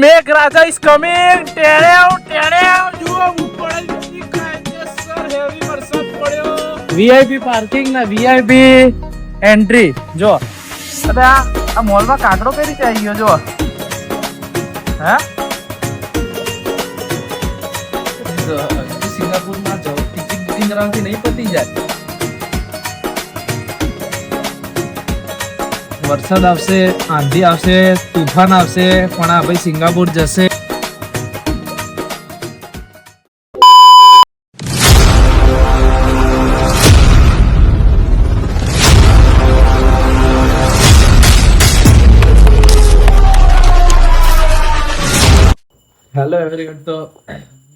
Meghraja is coming. ટેડેવ જુઓ ઉપર કાયદેસર હેવી વરસાદ પડ્યો. વીઆઈપી પાર્કિંગ ના વીઆઈપી એન્ટ્રી જો. અબે આ મોલમાં કાકડો કઈ રીતે આવી ગયો જો. હે સિંગાપુરમાં જો ટિકિટ બુકિંગ કરાવતી નહીં પતી જાય. વરસાદ આવશે, આંધી આવશે, તુફાન આવશે, પણ આ ભાઈ સિંગાપુર જશે. હેલો એવરીવન, તો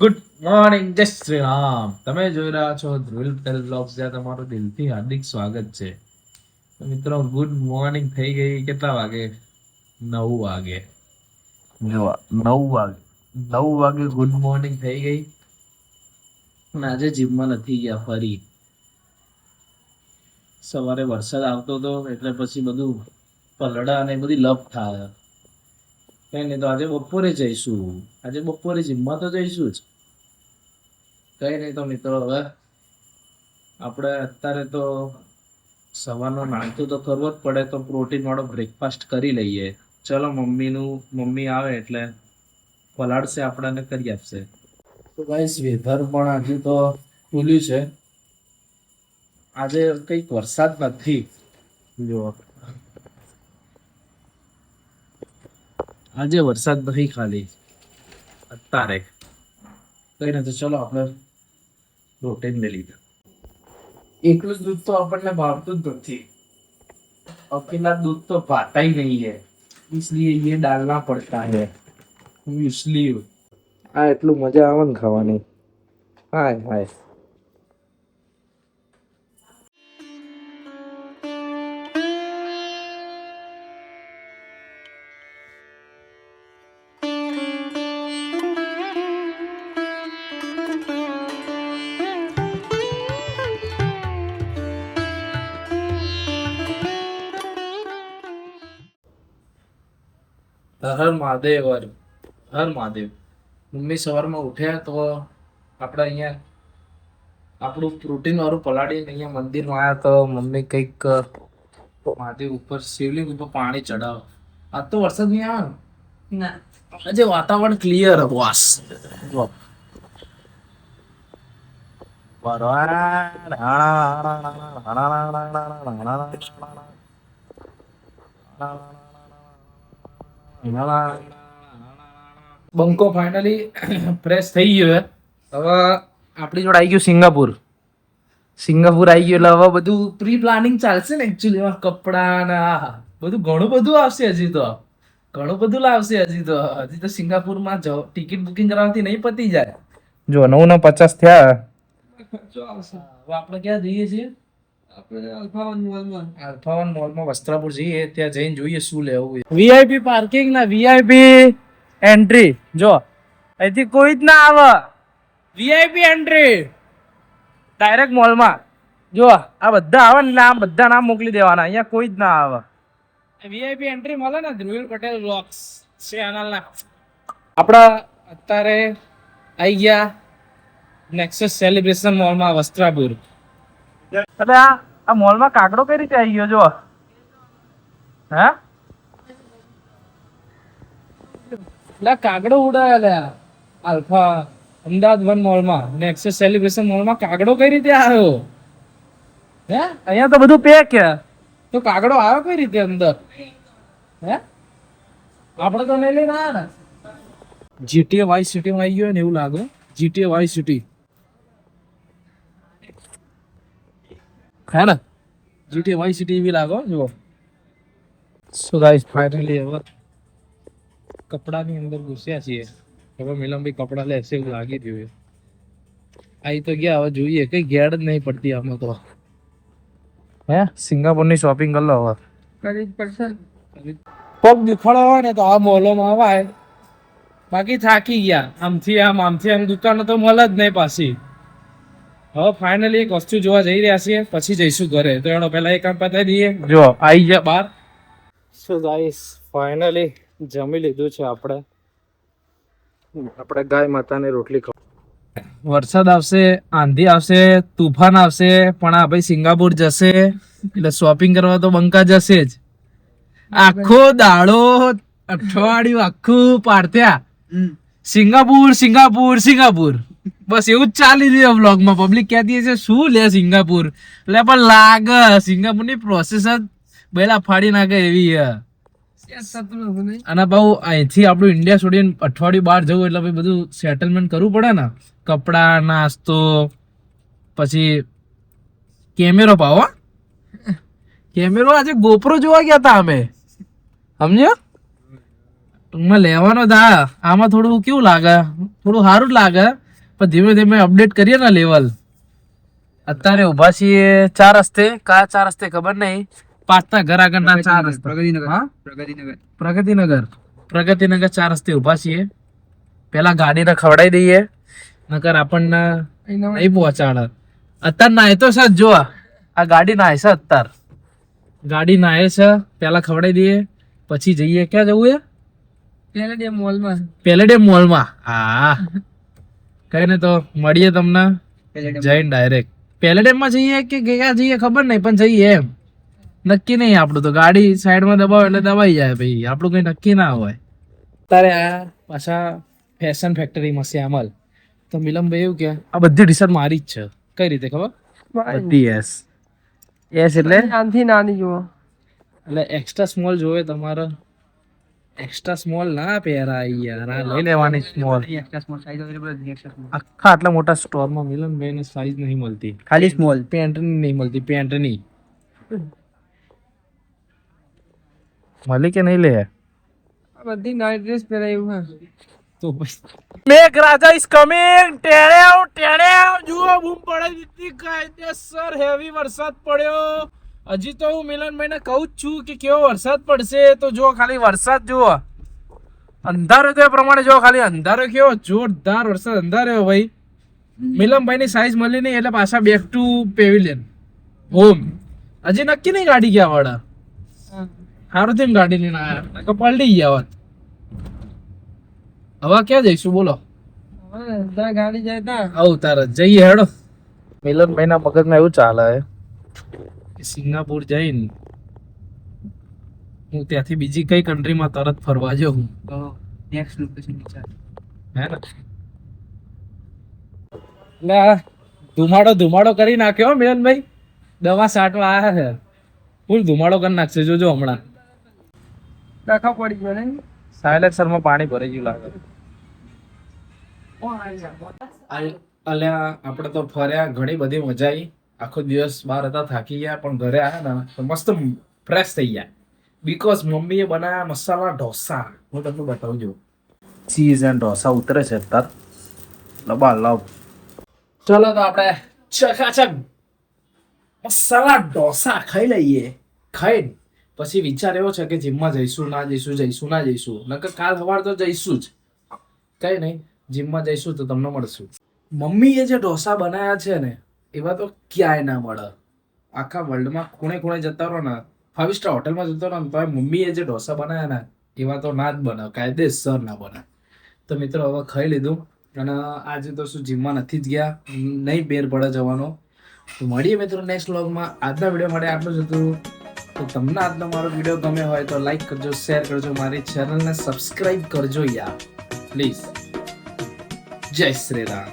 ગુડ મોર્નિંગ, જય શ્રી રામ. તમે જોઈ રહ્યા છો ધ્રુવિલ પટેલ બ્લોગ્સ, જ્યાં તમારું દિલથી હાર્દિક સ્વાગત છે. મિત્રો ગુડ મોર્નિંગ થઈ ગઈ. કેટલા વાગે? 9 વાગે. 9 વાગે ગુડ મોર્નિંગ થઈ ગઈ. અને આજે જીમમાં નથી ગયા. ફરી સવારે વરસાદ આવતો હતો એટલે પછી બધું પલડા અને બધી લપ થાય. કઈ નહીં, તો આજે બપોરે જઈશું. આજે બપોરે જીમમાં તો જઈશું જ. કઈ નહીં, તો મિત્રો હવે આપણે અત્યારે તો સવારનો નાસ્તો તો કરવો જ પડે, તો પ્રોટીન વાળો બ્રેકફાસ્ટ કરી લઈએ. ચલો, મમ્મી આવે એટલે પલાળશે, આપણને કરી આપશે. તો ગાઈસ, વેધર પણ આજે તો ખુલ્યું છે. આજે કંઈક વરસાદ નથી. જો આજે વરસાદ નથી, ખાલી અત્યારે કઈ નથી. ચલો આપણે પ્રોટીન લઈ લીધા. એકલું જ દૂધ તો આપણને ભાવતું જ નથી. અકેલા दूध तो भाता ही नहीं है, इसलिए ये डालना पड़ता है. इसलिए આ એટલું મજા આવે ને ખાવાની. હાય હાય. હર મહાદેવ, હર મહાદેવ. મમ્મી સવારમાં ઉઠ્યા તો આપણે અહીંયા આપણું પ્રોટીન વાળું પલાળીને અહીંયા મંદિરમાં આવ્યા. તો મમ્મી કંઈક મહાદેવ ઉપર શિવલિંગ ઉપર પાણી ચડાવ. આજ તો વરસાદ નહીં આવે ને. આજે વાતાવરણ ક્લિયર વાસ. બંકો ફાઇનલી ફ્રેશ થઈ ગયો. હવે આપણી જોડે આવી ગયું સિંગાપુર આવી ગયું. એટલે હવે બધું પ્રી પ્લાનિંગ ચાલશે ને. એકચ્યુઅલી કપડા ને બધું ઘણું બધું આવશે. હજી તો ઘણું બધું લાવશે. હજી તો સિંગાપુરમાં ટિકિટ બુકિંગ કરાવતી નહીં પતી જાય. જો 9:50 થયા. હવે આપણે ક્યાં જઈએ છીએ? આપણે અલ્ફા વન મોલમાં વસ્ત્રાપુર જઈએ. ત્યાં જઈને જોઈએ શું લેવું. વીઆઈપી પાર્કિંગ ના વીઆઈપી એન્ટ્રી જો. અહીંથી કોઈ જ ના આવે. વીઆઈપી એન્ટ્રી ડાયરેક્ટ મોલમાં. જો આ બધા આવે ને, આ બધા નામ મોકલી દેવાના. અહીંયા કોઈ જ ના આવે. વીઆઈપી એન્ટ્રી મળે ને ધ્રુવિલ પટેલ બ્લોગ્સ ચેનલના. આપણા અત્યારે આવી ગયા નેક્સસ સેલિબ્રેશન મોલમાં વસ્ત્રાપુર. એટલે આ મોલમાં કાકડો કઈ રીતે આવી ગયો જો. હે એટલે કાગડો ઉડાયા આલ્ફા અમદાવાદ 1 મોલમાં, નેક્સસ સેલિબ્રેશન મોલમાં કાગડો કઈ રીતે આવ્યો? હે અહીંયા તો બધું પેક છે, તો કાગડો આવ્યો કઈ રીતે અંદર? હે આપણે તો નહીં લઈને આવ્યા ને. જીટીએ વાઇસ સિટીમાં આવી ગયો ને એવું લાગે. જીટીએ વાઇસ સિટી હે ને. જીટીએ વાઇસ સિટી એવી લાગો. જુઓ. સો ગાઈસ, ફાઇનલી હવે કપડાની અંદર ઘૂસ્યા છીએ. હવે મિલમભાઈ કપડા લેશે એવું લાગી રહ્યું. આવી તો ગયા. હવે જોઈએ, કઈ ગેડ જ નહીં પડતી આમાં તો. હે સિંગાપુરની શોપિંગ કરી લો હવે. કરી જ પડશે. પગ દુખાડો હોય ને તો આ મોલોમાં અવાય. બાકી થાકી ગયા. આમથી આમ દુકાનો તો મળે જ નહીં પાછી. હવે ફાઇનલી એક વસ્તુ જોવા જઈ રહ્યા છીએ, પછી જઈશું ઘરે. તો એનો પહેલા એક કામ પતાવી દઈએ. જો આવી ગયા બહાર. સો ગાઈસ, ફાઇનલી જમી લીધું છે આપણે. આપણે ગાય માતાને રોટલી વરસાદ આવશે, આંધી આવશે, તુફાન આવશે, પણ આ ભાઈ સિંગાપુર જશે એટલે શોપિંગ કરવા તો બંકા જશે જ. આખો દાડો અઠવાડિયું આખું પાડત્યા સિંગાપુર સિંગાપુર સિંગાપુર, બસ એવું જ ચાલી રહ્યું વ્લોગમાં. પબ્લિક કહેતી છે શું લે સિંગાપુર, એટલે પણ લાગે સિંગાપુરની પ્રોસેસ જ બેલા ફાડી નાખે એવી છે. અને બહુ અહીંથી આપણું ઇન્ડિયા છોડીને અઠવાડિયું બહાર જવું એટલે ભાઈ બધું સેટલમેન્ટ કરવું પડે ને. કપડા, નાસ્તો, પછી કેમેરો પાવો. કેમેરો આજે ગોપ્રો જોવા ગયા હતા અમે, સમજ્યો? ટૂંકમાં લેવાનો થા. આમાં થોડું કેવું લાગે, થોડું સારું લાગે, પણ ધીમે ધીમે અપડેટ કરીએ ને લેવલ. અત્યારે ઉભા છીએ 4 રસ્તે. કયા 4 રસ્તે ખબર નહીં, પાછતા ઘર આગળના 4 રસ્તે. પ્રગતિનગર 4 રસ્તે ઉભા છીએ. પેલા ગાડીને ખવડાવી દઈએ, નકર આપણને નહીં પહોંચાડે. અત્યારે નાય તો સર જો આ ગાડી નાય છે, અત્યારે ગાડી નાય છે. પેલા ખવડાવી દઈએ, પછી જઈએ. ક્યાં જવું છે? પેલેડિયમ મોલમાં. હા, કઈ ને તો મળીએ તમને જઈને ડાયરેક્ટ. પેલેડિયમમાં જઈએ કે ક્યાં જઈએ ખબર નહીં, પણ જઈએ એમ નક્કી નહીં. આપણું તો ગાડી સાઈડમાં દબાવો એટલે દબાઈ જાય ભાઈ, આપણું કઈ નક્કી ના હોય. તારે આ પાછા ફેશન ફેક્ટરીમાં શ્યામલ તો મિલમભાઈ એવું કે આ બધી ટી શર્ટ મારી જ છે. કઈ રીતે ખબર? બધી એસ એટલે આનથી નાની જુઓ, એટલે એક્સ્ટ્રા સ્મોલ જોવે તમારે. એક્સ્ટ્રા સ્મોલ ના પહેરાય યાર, આ લઈ લેવાની સ્મોલ. આખા આટલા મોટા સ્ટોરમાં મિલનભાઈ ને સાઈઝ નહીં મળતી, ખાલી સ્મોલ પેન્ટની નહીં મળતી. પેન્ટની મળી કે નહીં લે? બધી નાઇટ ડ્રેસ પહેરાયું હે તો મેઘ રાજા ઇઝ કમિંગ. ટેણેવ જુઓ બૂમ પડાઈ દીધી કાયદેસર. હેવી વરસાદ પડ્યો. હજી તો હું મિલનભાઈને કહું જ છું કે કેવો વરસાદ પડશે, તો જો ખાલી વરસાદ જુઓ. અંધારો તો એ પ્રમાણે જો ખાલી અંધારો કેવો જોરદાર વરસાદ અંધારો ભાઈ. મિલનભાઈની સાઈઝ મળી નહીં એટલે પાછા બેક ટુ પેવિલિયન હોમ. હજી નક્કી નહીં ગાડી ગયા વાળા. સારું થઈને ગાડી લઈને આવ્યા, પલટી ગયા હોત. હવે ક્યાં જઈશું બોલો? ગાડી જાય આવું તારે જઈએ હેડો. મિલનભાઈ ના મગજમાં એવું ચાલે કે સિંગાપુર જઈને હું ત્યાંથી બીજી કઈ કન્ટ્રીમાં તરત ફરવા જાઉં. નેક્સ્ટ લોકેશન વિચાર હે ને. એટલે ધુમાડો કરી નાખ્યો મિલનભાઈ. દવા છાંટવા આવ્યા છે, ફૂલ ધુમાડો કરી નાખશે જોજો હમણાં. ડખા પડી ગયો ને, સાયલેન્સરમાં પાણી ભરાઈ ગયું લાગે. અલ્યા આપણે તો ફર્યા, ઘણી બધી મજા આવી. આખો દિવસ બહાર હતા, થાકી ગયા, પણ ઘરે આવ્યા ને તો મસ્ત ફ્રેશ થઈ ગયા. બીકોઝ મમ્મીએ બનાવ્યા મસાલા ઢોસા. હું તમને બતાવું છું. ચીઝ એન્ડ ઢોસા ઉતરે છે અત્યારે લબાલબ. ચલો તો આપણે ચકાચક મસાલા ઢોસા ખાઈ લઈએ. ખાઈને પછી વિચાર એવો છે કે જીમમાં જઈશું ના જઈશું. નકર કાલ સવાર તો જઈશું જ. કઈ નહીં, જીમમાં જઈશું તો તમને મળશું. મમ્મીએ જે ઢોસા બનાવ્યા છે ને એવા તો ક્યાંય ના મળે. આખા વર્લ્ડમાં ખૂણે જતા રહો ને, 5 સ્ટાર હોટલમાં જતો રહો ને તો મમ્મીએ જે ઢોસા બનાવ્યા ને એવા તો ના જ બને, કાયદેસર ના બને. તો મિત્રો હવે ખાઈ લીધું અને આજે તો શું જીમમાં નથી જ ગયા, નહીં બેર પડે જવાનો. તો મળીએ મિત્રો નેક્સ્ટ વ્લોગમાં. આજના વિડીયો માટે આટલું જ હતું. તો તમને આજનો મારો વિડીયો ગમે હોય તો લાઈક કરજો, શેર કરજો, મારી ચેનલને સબસ્ક્રાઇબ કરજો યાર પ્લીઝ. જય શ્રી રામ.